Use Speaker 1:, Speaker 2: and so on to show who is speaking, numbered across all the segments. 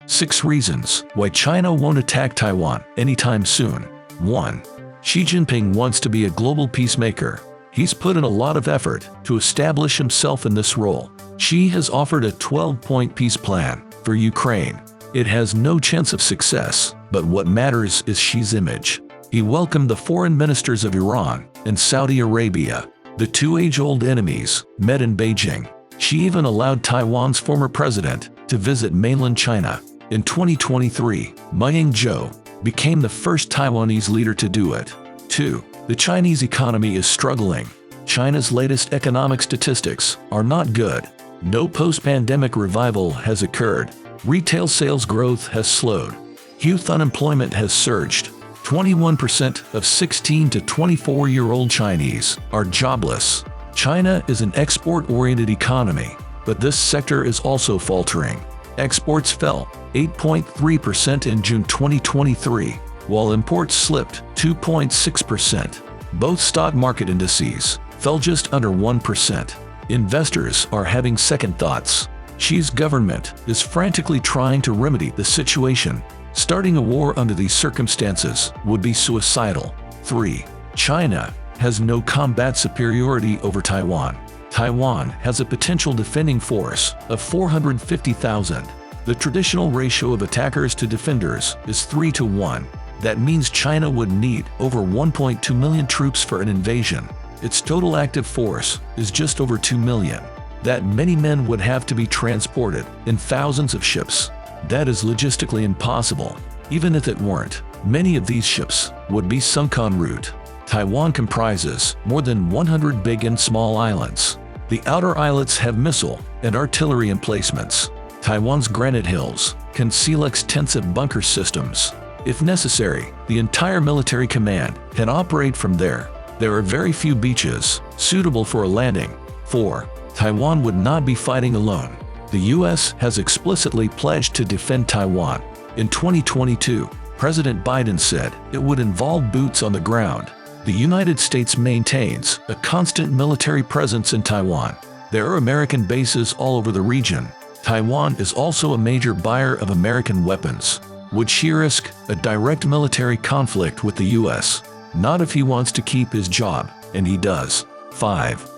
Speaker 1: 6 reasons why China won't attack Taiwan anytime soon. 1. Xi Jinping wants to be a global peacemaker. He's put in a lot of effort to establish himself in this role. Xi has offered a 12-point peace plan for Ukraine. It has no chance of success, but what matters is Xi's image. He welcomed the foreign ministers of Iran and Saudi Arabia. The two age-old enemies met in Beijing. Xi even allowed Taiwan's former president to visit mainland China. In 2023, Ma Ying-jeou became the first Taiwanese leader to do it. 2. The Chinese economy is struggling. China's latest economic statistics are not good. No post-pandemic revival has occurred. Retail sales growth has slowed. Youth unemployment has surged. 21% of 16 to 24-year-old Chinese are jobless. China is an export-oriented economy, but this sector is also faltering. Exports fell 8.3% in June 2023, while imports slipped 2.6%. Both stock market indices fell just under 1%. Investors are having second thoughts. Xi's government is frantically trying to remedy the situation. Starting a war under these circumstances would be suicidal. 3. China has no combat superiority over Taiwan. Taiwan has a potential defending force of 450,000. The traditional ratio of attackers to defenders is 3 to 1. That means China would need over 1.2 million troops for an invasion. Its total active force is just over 2 million. That many men would have to be transported in thousands of ships. That is logistically impossible. Even if it weren't, many of these ships would be sunk en route. Taiwan comprises more than 100 big and small islands. The outer islets have missile and artillery emplacements. Taiwan's granite hills conceal extensive bunker systems. If necessary, the entire military command can operate from there. There are very few beaches suitable for a landing. 4. Taiwan would not be fighting alone. The U.S. has explicitly pledged to defend Taiwan. In 2022, President Biden said it would involve boots on the ground. The United States maintains a constant military presence in Taiwan. There are American bases all over the region. Taiwan is also a major buyer of American weapons. Would Xi risk a direct military conflict with the U.S.? Not if he wants to keep his job, and he does. 5.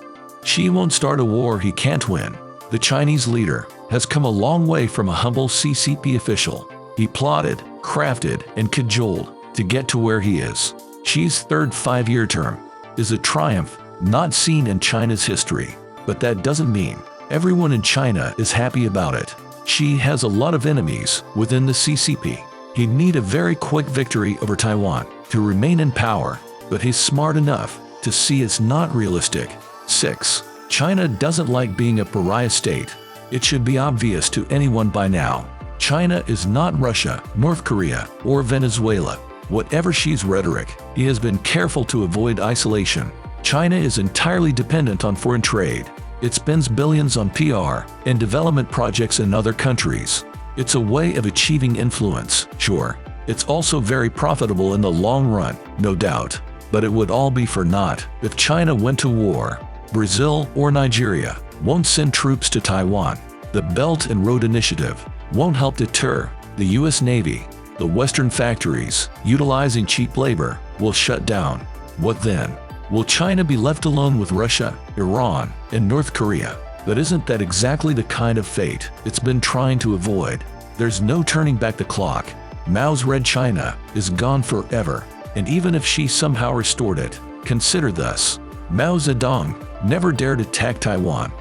Speaker 1: Xi won't start a war he can't win. The Chinese leader has come a long way from a humble CCP official. He plotted, crafted, and cajoled to get to where he is. Xi's third 5-year term is a triumph not seen in China's history. But that doesn't mean everyone in China is happy about it. Xi has a lot of enemies within the CCP. He'd need a very quick victory over Taiwan to remain in power, but he's smart enough to see it's not realistic. 6. China doesn't like being a pariah state. It should be obvious to anyone by now. China is not Russia, North Korea, or Venezuela. Whatever Xi's rhetoric, he has been careful to avoid isolation. China is entirely dependent on foreign trade. It spends billions on PR and development projects in other countries. It's a way of achieving influence, sure. It's also very profitable in the long run, no doubt. But it would all be for naught if China went to war. Brazil or Nigeria won't send troops to Taiwan. The Belt and Road Initiative won't help deter the U.S. Navy. The Western factories, utilizing cheap labor, will shut down. What then? Will China be left alone with Russia, Iran, and North Korea? But isn't that exactly the kind of fate it's been trying to avoid? There's no turning back the clock. Mao's Red China is gone forever, and even if Xi somehow restored it, consider this. Mao Zedong never dared attack Taiwan.